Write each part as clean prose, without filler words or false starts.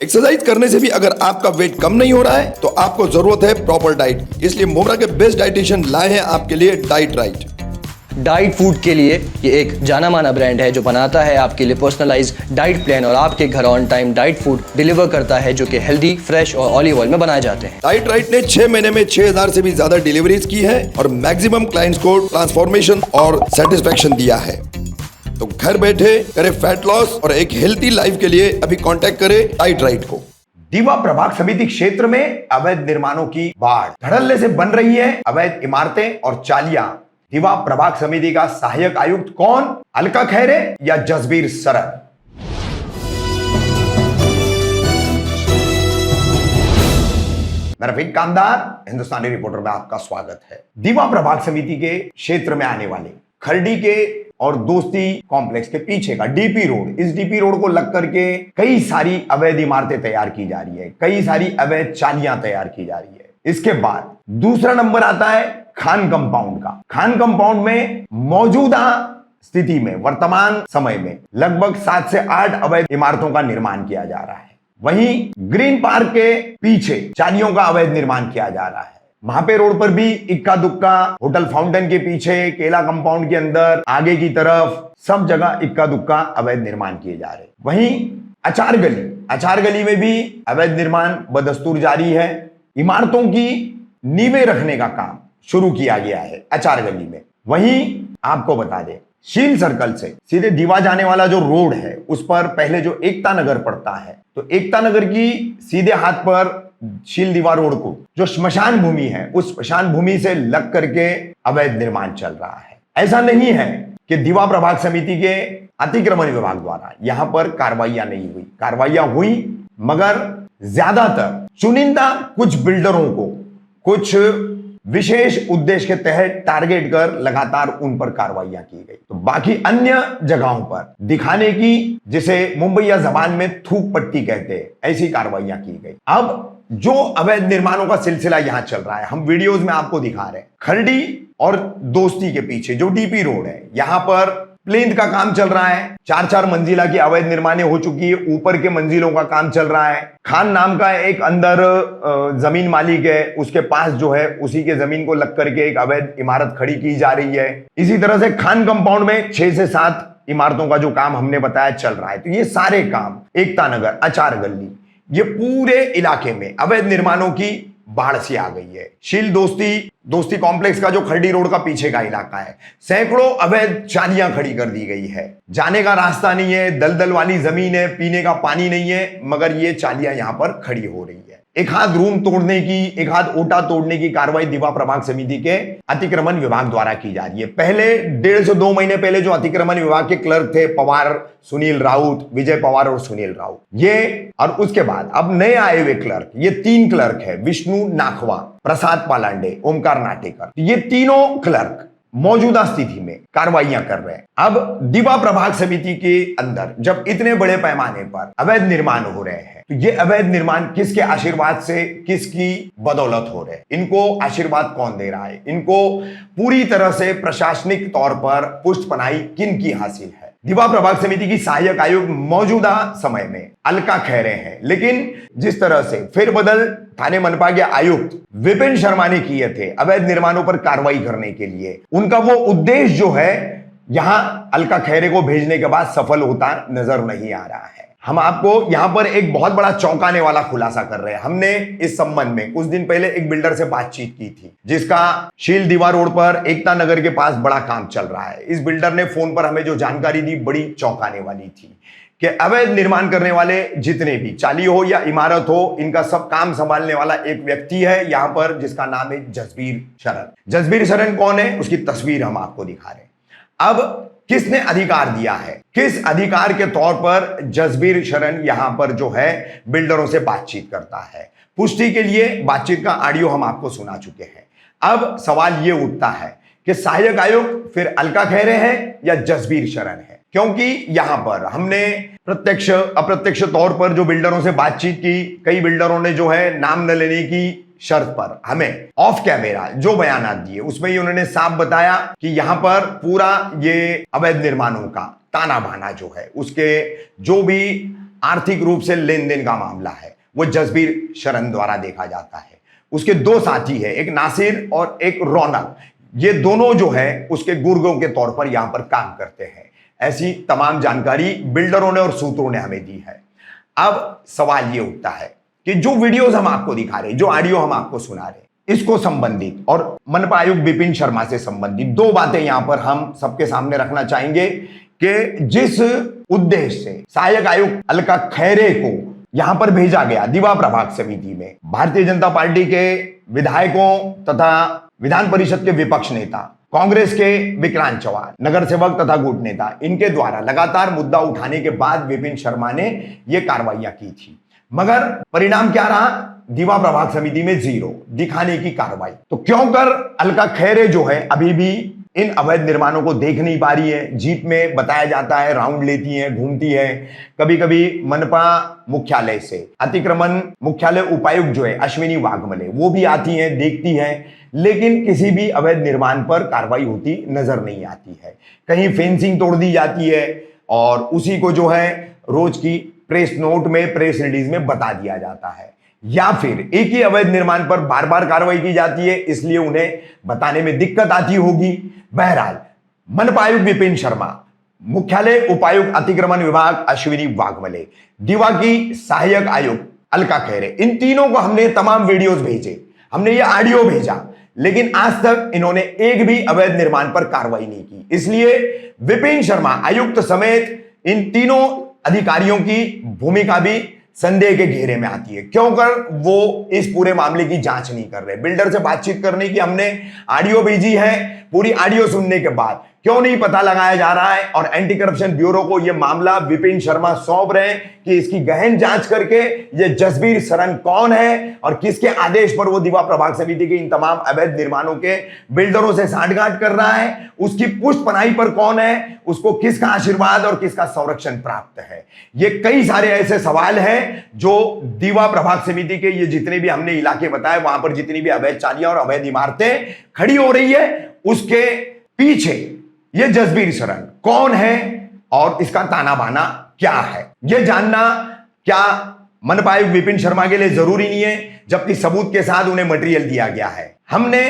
Exercise करने से भी अगर आपका वेट कम नहीं हो रहा है तो आपको जरूरत है प्रॉपर डाइट। इसलिए मोमरा के बेस्ट डाइटिशियन लाए हैं आपके लिए डाइट राइट। डाइट फूड के लिए ये एक जाना माना ब्रांड है जो बनाता है आपके लिए पर्सनलाइज डाइट प्लान और आपके घर on time diet food deliver करता है जो कि हेल्दी, फ्रेश और ऑलिव ऑयल में बनाए जाते हैं। डाइट राइट ने 6 महीने में 6000 से भी ज्यादा डिलीवरीज की है और मैक्सिमम क्लाइंट्स को ट्रांसफॉर्मेशन और सेटिस्फेक्शन दिया है। तो घर बैठे करे फैट लॉस और एक हेल्थी लाइफ के लिए अभी कांटेक्ट करें डाइट राइट को। दीवा प्रभाग समिति क्षेत्र में अवैध निर्माणों की बाढ़, धड़ल्ले से बन रही है अवैध इमारतें और चालियां। दीवा प्रभाग समिति का सहायक आयुक्त कौन, अलका खैरे या जसबीर सरन? मैं रफीक कामदार, हिंदुस्तानी रिपोर्टर में आपका स्वागत है। दीवा प्रभाग समिति के क्षेत्र में आने वाले खरडी के और दोस्ती कॉम्प्लेक्स के पीछे का डीपी रोड, इस डीपी रोड को लग करके कई सारी अवैध इमारतें तैयार की जा रही है, कई सारी अवैध चालियां तैयार की जा रही है। इसके बाद दूसरा नंबर आता है खान कंपाउंड का। खान कंपाउंड में मौजूदा स्थिति में, वर्तमान समय में लगभग 7 से 8 अवैध इमारतों का निर्माण किया जा रहा है। वहीं ग्रीन पार्क के पीछे चालियों का अवैध निर्माण किया जा रहा है। महापे रोड पर भी इक्का दुक्का, होटल फाउंटेन के पीछे, केला कंपाउंड के अंदर, आगे की तरफ सब जगह इक्का दुक्का अवैध निर्माण किए जा रहे। वहीं अचार गली में भी अवैध निर्माण बदस्तूर जारी है। इमारतों की नींवें रखने का काम शुरू किया गया है अचार गली में। वहीं आपको बता दें, शील सर्कल से सीधे दीवा जाने वाला जो रोड है उस पर पहले जो एकता नगर पड़ता है, तो एकता नगर की सीधे हाथ पर शील दीवा रोड को जो श्मशान भूमि है, उस श्मशान भूमि से लग करके अवैध निर्माण चल रहा है। ऐसा नहीं है कि दीवा प्रभाग समिति के अतिक्रमण विभाग द्वारा यहां पर कार्रवाइयां नहीं हुई, कार्रवाइयां हुई, मगर ज्यादातर चुनिंदा कुछ बिल्डरों को कुछ विशेष उद्देश्य के तहत टारगेट कर लगातार उन पर कार्रवाइयां की गई। तो बाकी अन्य जगहों पर दिखाने की, जिसे मुंबईया जबान में थूक पट्टी कहते हैं, ऐसी कार्रवाइयां की गई। अब जो अवैध निर्माणों का सिलसिला यहां चल रहा है, हम वीडियोस में आपको दिखा रहे हैं। खरडी और दोस्ती के पीछे जो डीपी रोड है, यहां पर प्लिंथ का काम चल रहा है। 4-4 मंजिला की अवैध निर्माणें हो चुकी है, ऊपर के मंजिलों का काम चल रहा है। खान नाम का एक अंदर जमीन मालिक है, उसके पास जो है उसी के जमीन को लग करके एक अवैध इमारत खड़ी की जा रही है। इसी तरह से खान कंपाउंड में 6 से 7 इमारतों का जो काम हमने बताया चल रहा है। तो ये सारे काम, एकता नगर, अचार गली, ये पूरे इलाके में अवैध निर्माणों की बाढ़ सी आ गई है। शील दोस्ती कॉम्प्लेक्स का जो खरडी रोड का पीछे का इलाका है, सैकड़ों अवैध चालियां खड़ी कर दी गई है। जाने का रास्ता नहीं है, दलदल वाली जमीन है, पीने का पानी नहीं है, मगर ये चालियां यहां पर खड़ी हो रही है। एक हाथ रूम तोड़ने की, एक हाथ ओटा तोड़ने की कार्रवाई दीवा प्रभाग समिति के अतिक्रमण विभाग द्वारा की जा रही है। पहले 1.5 से 2 महीने पहले जो अतिक्रमण विभाग के क्लर्क थे, पवार सुनील राउत, विजय पवार और सुनील राउत, ये, और उसके बाद अब नए आए हुए क्लर्क, ये 3 क्लर्क है, विष्णु नाखवा, प्रसाद पालांडे, ओमकार नाटेकर, ये तीनों क्लर्क मौजूदा स्थिति में कार्रवाइयां कर रहे हैं। अब दीवा प्रभाग समिति के अंदर जब इतने बड़े पैमाने पर अवैध निर्माण हो रहे हैं, तो ये अवैध निर्माण किसके आशीर्वाद से, किसकी बदौलत हो रहे हैं? इनको आशीर्वाद कौन दे रहा है? इनको पूरी तरह से प्रशासनिक तौर पर पुष्टपनाही किन की हासिल है? दीवा प्रभाग समिति की सहायक आयुक्त मौजूदा समय में अलका खैरे हैं, लेकिन जिस तरह से फेरबदल थाने मनपा के आयुक्त विपिन शर्मा ने किए थे अवैध निर्माणों पर कार्रवाई करने के लिए, उनका वो उद्देश्य जो है यहां अलका खैरे को भेजने के बाद सफल होता नजर नहीं आ रहा है। हम आपको यहां पर एक बहुत बड़ा चौंकाने वाला खुलासा कर रहे हैं। हमने इस संबंध में कुछ दिन पहले एक बिल्डर से बातचीत की थी, जिसका शील दीवा रोड पर एकता नगर के पास बड़ा काम चल रहा है। इस बिल्डर ने फोन पर हमें जो जानकारी दी, बड़ी चौंकाने वाली थी कि अवैध निर्माण करने वाले जितने भी चाली हो या इमारत हो, इनका सब काम संभालने वाला एक व्यक्ति है यहां पर, जिसका नाम है जसबीर शरण। जसबीर शरण कौन है, उसकी तस्वीर हम आपको दिखा रहे हैं। अब किसने अधिकार दिया है, किस अधिकार के तौर पर जसबीर शरण यहां पर जो है बिल्डरों से बातचीत करता है? पुष्टि के लिए बातचीत का ऑडियो हम आपको सुना चुके हैं। अब सवाल यह उठता है कि सहायक आयुक्त फिर अलका खैरे हैं या जसबीर शरण है? क्योंकि यहां पर हमने प्रत्यक्ष अप्रत्यक्ष तौर पर जो बिल्डरों से बातचीत की, कई बिल्डरों ने जो है नाम न लेने की शर्त पर हमें ऑफ कैमरा जो बयान दिए, उसमें ही उन्होंने साफ बताया कि यहां पर पूरा ये अवैध निर्माणों का ताना बाना जो है, उसके जो भी आर्थिक रूप से लेन देन का मामला है वो जसबीर शरण द्वारा देखा जाता है। उसके दो साथी है, एक नासिर और एक रौनक। ये दोनों जो है उसके गुर्गों के तौर पर यहां पर काम करते हैं। ऐसी तमाम जानकारी बिल्डरों ने और सूत्रों ने हमें दी है। अब सवाल ये उठता है कि जो वीडियोस हम आपको दिखा रहे, जो ऑडियो हम आपको सुना रहे, इसको संबंधित और मनपा आयुक्त विपिन शर्मा से संबंधित दो बातें यहां पर हम सबके सामने रखना चाहेंगे कि जिस उद्देश्य से सहायक आयुक्त अलका खैरे को यहां पर भेजा गया दीवा प्रभाग समिति में, भारतीय जनता पार्टी के विधायकों तथा विधान परिषद के विपक्ष नेता, कांग्रेस के विक्रांत चौहान, नगर सेवक तथा गुट नेता, इनके द्वारा लगातार मुद्दा उठाने के बाद विपिन शर्मा ने यह कार्रवाइयां की थी। मगर परिणाम क्या रहा? दीवा प्रभाग समिति में 0 दिखाने की कार्रवाई। तो क्यों कर अलका खैरे जो है अभी भी इन अवैध निर्माणों को देख नहीं पा रही है? जीप में बताया जाता है राउंड लेती है, घूमती है, कभी कभी मनपा मुख्यालय से अतिक्रमण मुख्यालय उपायुक्त जो है अश्विनी वाघमले वो भी आती हैं, देखती हैं, लेकिन किसी भी अवैध निर्माण पर कार्रवाई होती नजर नहीं आती है। कहीं फेंसिंग तोड़ दी जाती है और उसी को जो है रोज की प्रेस नोट में, प्रेस रिलीज में बता दिया जाता है, या फिर एक ही अवैध निर्माण पर बार बार कार्रवाई की जाती है, इसलिए उन्हें बताने में दिक्कत आती होगी। बहरहाल मनपा आयुक्त विपिन शर्मा, मुख्यालय उपायुक्त अतिक्रमण विभाग अश्विनी वाघमले, दीवा की सहायक आयुक्त अलका खैरे, इन तीनों को हमने तमाम वीडियोस भेजे, हमने ये ऑडियो भेजा, लेकिन आज तक इन्होंने एक भी अवैध निर्माण पर कार्रवाई नहीं की। इसलिए विपिन शर्मा आयुक्त समेत इन तीनों अधिकारियों की भूमिका भी संदेह के घेरे में आती है। क्यों कर वो इस पूरे मामले की जांच नहीं कर रहे? बिल्डर से बातचीत करने की हमने ऑडियो भेजी है, पूरी ऑडियो सुनने के बाद क्यों नहीं पता लगाया जा रहा है और एंटी करप्शन ब्यूरो को यह मामला विपिन शर्मा सौंप रहे हैं कि इसकी गहन जांच करके ये जसबीर शरण कौन है और किसके आदेश पर वो दीवा प्रभाग समिति के इन तमाम अवैध निर्माणों के बिल्डरों से सांठगांठ कर रहा है, उसकी पुष्ट पनाही पर कौन है, उसको किसका आशीर्वाद और किसका संरक्षण प्राप्त है। ये कई सारे ऐसे सवाल हैं जो दीवा प्रभाग समिति के ये जितने भी हमने इलाके बताए, वहां पर जितनी भी अवैध चालियां और अवैध इमारतें खड़ी हो रही है, उसके पीछे ये जसबीर शरण कौन है और इसका ताना बाना क्या है, यह जानना क्या मनपा आयुक्त विपिन शर्मा के लिए जरूरी नहीं है? जबकि सबूत के साथ उन्हें मटेरियल दिया गया है। हमने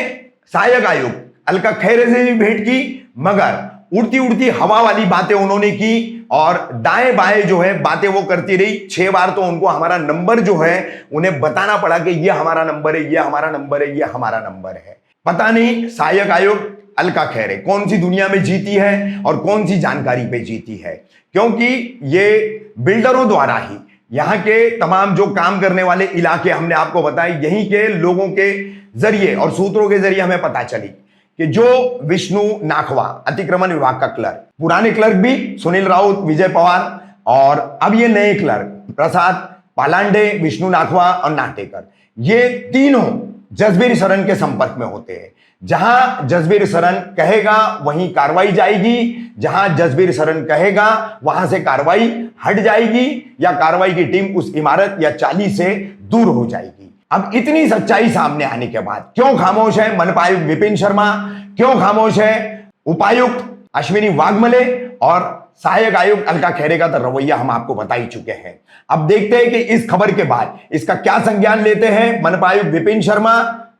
सहायक आयुक्त अलका खैरे से भी भेंट की, मगर उड़ती उड़ती हवा वाली बातें उन्होंने की और दाएं बाएं जो है बातें वो करती रही। 6 बार तो उनको हमारा नंबर जो है उन्हें बताना पड़ा कि ये हमारा नंबर है, ये हमारा नंबर है, ये हमारा नंबर है। पता नहीं सहायक आयुक्त अलका खैरे कौन सी दुनिया में जीती है और कौन सी जानकारी पे जीती है, क्योंकि ये बिल्डरों द्वारा ही यहां के तमाम जो काम करने वाले इलाके हमने आपको बताए, यहीं के लोगों के जरिए और सूत्रों के जरिए हमें पता चली कि जो विष्णु नाखवा अतिक्रमण विभाग का क्लर्क, पुराने क्लर्क भी सुनील राउत, विजय पवार और अब ये नए क्लर्क प्रसाद पालांडे, विष्णु नाखवा और नाटेकर, ये तीनों जसबीर शरण के संपर्क में होते हैं। जहां जसबीर शरण कहेगा वहीं कार्रवाई जाएगी, जहां जसबीर शरण कहेगा वहां से कार्रवाई हट जाएगी या कार्रवाई की टीम उस इमारत या चाली से दूर हो जाएगी। अब इतनी सच्चाई सामने आने के बाद क्यों खामोश है मनपा आयुक्त विपिन शर्मा, क्यों खामोश है उपायुक्त अश्विनी वाघमले और सहायक आयुक्त अलका खैरे का तो रवैया हम आपको बता ही चुके हैं। अब देखते हैं कि इस खबर के बाद इसका क्या संज्ञान लेते हैं मनपा आयुक्त विपिन शर्मा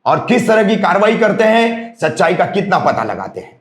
और किस तरह की कार्रवाई करते हैं, सच्चाई का कितना पता लगाते हैं।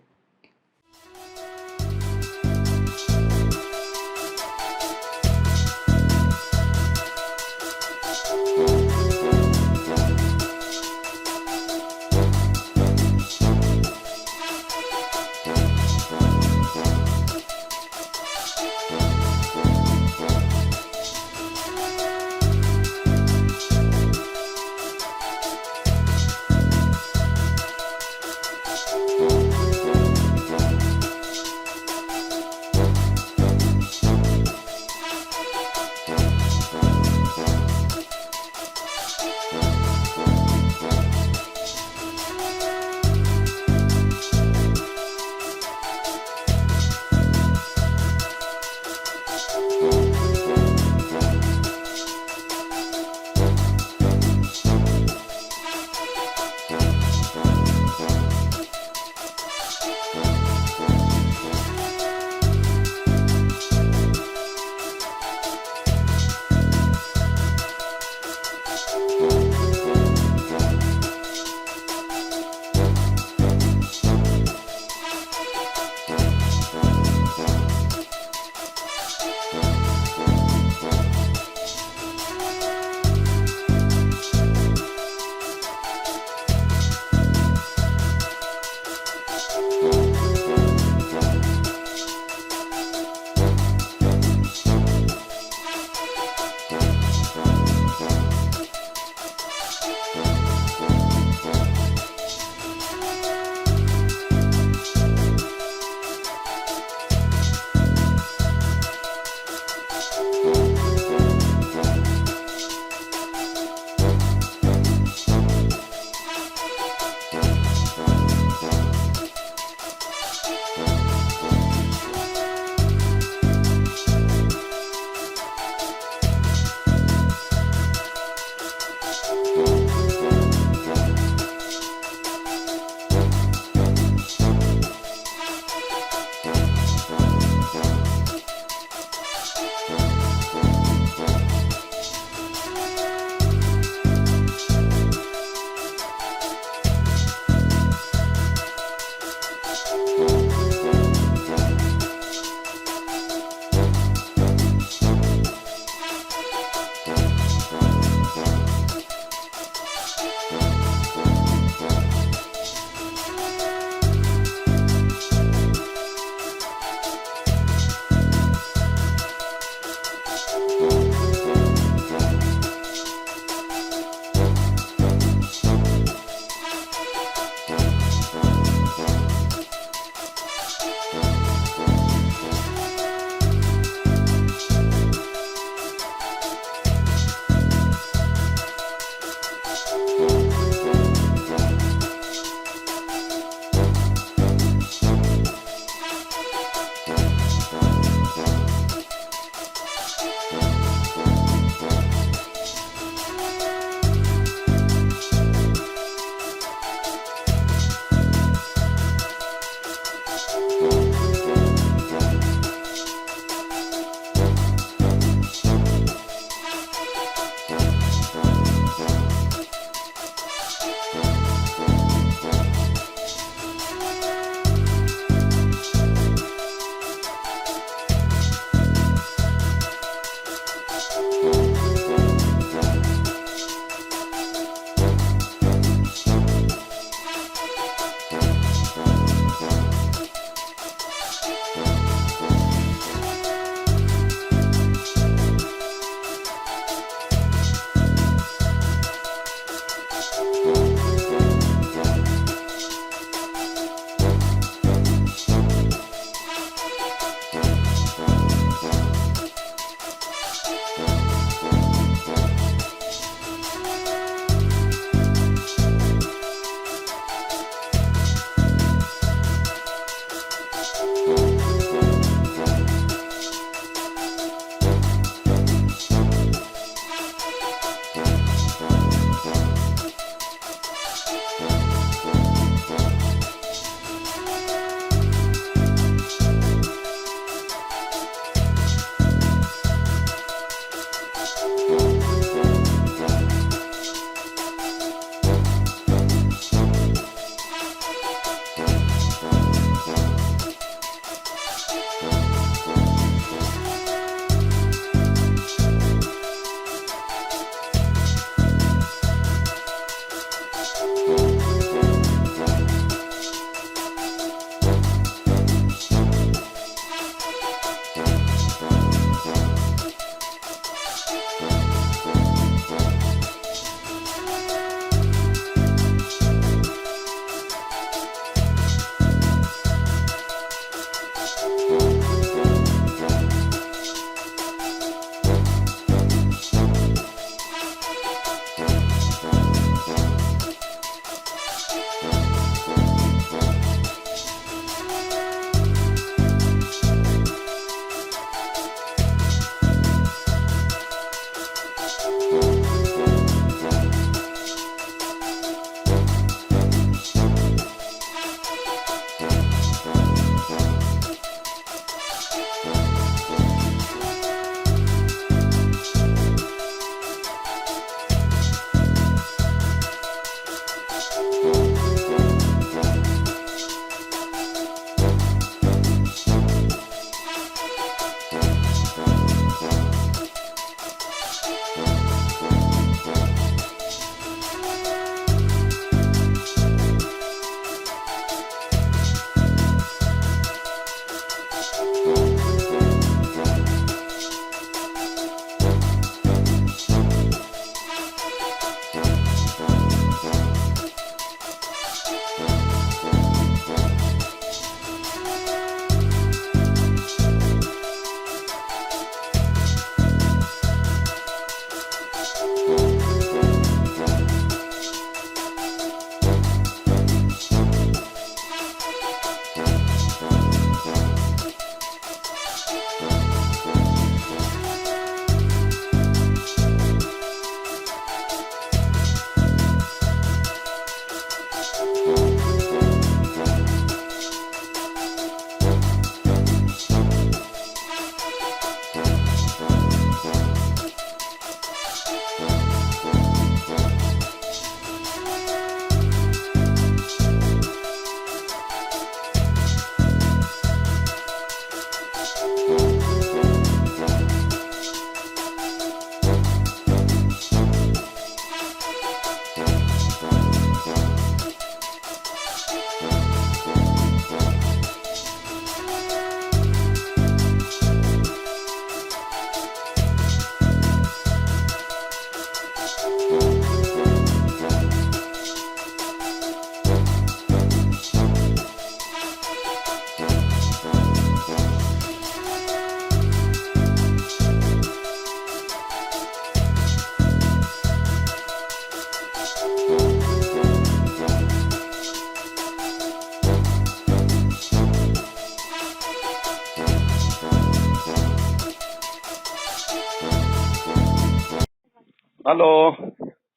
हेलो।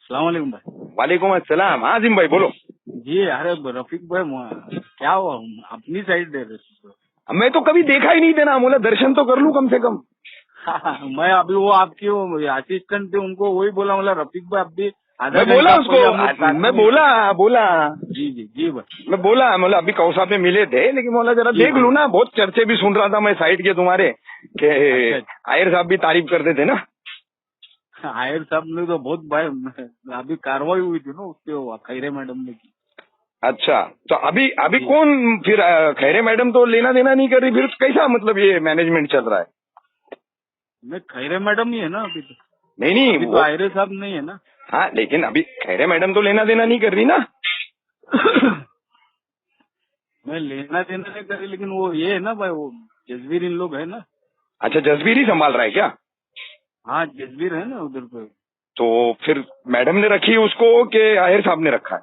सलाम वालेकुम भाई। वालेकुम अस्सलाम। हाँ आजिम भाई बोलो। जी अरे रफीक भाई क्या हुआ अपनी साइड दे रहे मैं तो कभी देखा ही नहीं देना, बोला दर्शन तो कर लूं कम से कम। मैं अभी वो आपकी वो असिस्टेंट थे उनको वही बोला मतलब रफीक भाई अभी मैं बोला उसको, मैं बोला जी जी जी भाई मैं बोला मतलब अभी कौसाब में मिले थे, लेकिन बोला जरा देख लूं ना, बहुत चर्चे भी सुन रहा था मैं साइड के तुम्हारे के आयर साहब भी तारीफ करते थे ना। आयर साहब ने तो बहुत भाई अभी कार्रवाई हुई थी ना उसके खैरे मैडम ने की। अच्छा तो अभी कौन फिर खैरे मैडम तो लेना देना नहीं कर रही, फिर कैसा मतलब ये मैनेजमेंट चल रहा है? मैं खैरे मैडम ही है ना अभी तो। नहीं अभी तो आयरे साहब नहीं है ना। हाँ लेकिन अभी खैरे मैडम तो लेना देना नहीं कर रही ना। मैं लेना देना नहीं कर रही, लेकिन वो ये है ना भाई वो जसवीर इन लोग है ना। अच्छा जसबीर ही संभाल रहा है क्या? हाँ जसवीर है ना उधर पे। तो फिर मैडम ने रखी उसको कि आहिर साहब ने रखा है?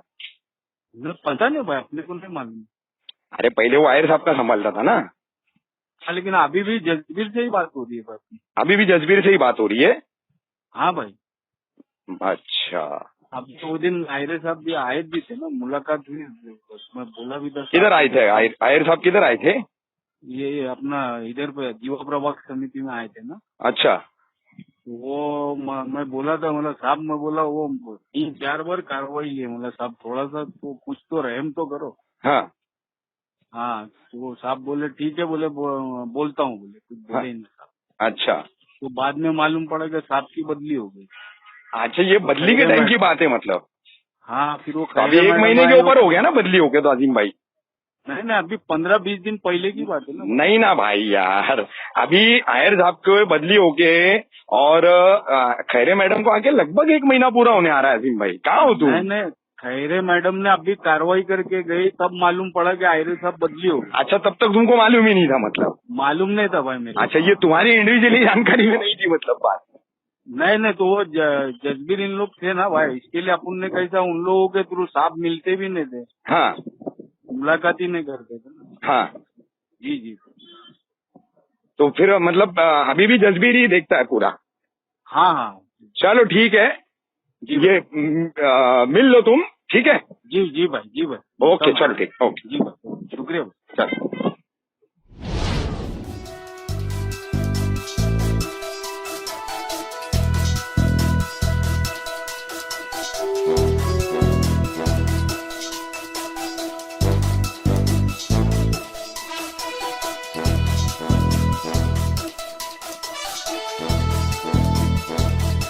पता नहीं भाई अपने को नहीं मालूम। अरे पहले वो आहिर साहब का संभालता था ना। हाँ लेकिन अभी भी जसवीर से ही बात हो रही है भाई। अभी भी जसबीर से ही बात हो रही है? हाँ भाई। अच्छा अब तो दिन आयरे साहब भी आए भी थे ना, मुलाकात हुई, मैं बोला भी था। किधर आए थे आहिर साहब? किधर आए थे? ये अपना इधर पे जीवा प्रभाग समिति में आए थे ना। अच्छा वो मैं बोला था मतलब साहब, मैं बोला वो 3-4 बार कार्रवाई है मतलब साहब थोड़ा सा तो कुछ तो रहम तो करो। हाँ हाँ तो वो साहब बोले ठीक है, बोले बोलता हूँ, बोले कुछ बोले ही नहीं साहब। अच्छा तो बाद में मालूम पड़ा कि साहब की बदली हो गई। अच्छा ये बदली के टाइम की बात है मतलब? हाँ फिर वो तो अभी 1 महीने के ऊपर हो गया ना बदली होके तो आजिम भाई? नहीं अभी 15-20 दिन पहले की बात है ना। नहीं ना भाई यार, अभी आयर साहब को बदली होके और खैरे मैडम को आके लगभग 1 महीना पूरा होने आ रहा है। आजिम भाई कहाँ हो तुम? नहीं खैरे मैडम ने अभी कार्रवाई करके गई तब मालूम पड़ा कि आयरे साहब बदली हो गई। अच्छा तब तक तुमको मालूम ही नहीं था मतलब? मालूम नहीं था भाई मेरे। अच्छा ये तुम्हारी इंडिविजुअली जानकारी में नहीं थी मतलब बात? नहीं तो वो जसबीर इन लोग थे ना भाई, इसके लिए अपन ने कैसा उन लोगों के थ्रू साहब मिलते भी नहीं थे। हाँ मुलाकात ही नहीं करते थे ना। हाँ जी तो फिर मतलब अभी भी जसबीर ही देखता है पूरा? हाँ चलो ठीक है, ये मिल लो तुम, ठीक है? जी भाई ओके चलो ठीक, ओके जी भाई शुक्रिया भाई। चलो।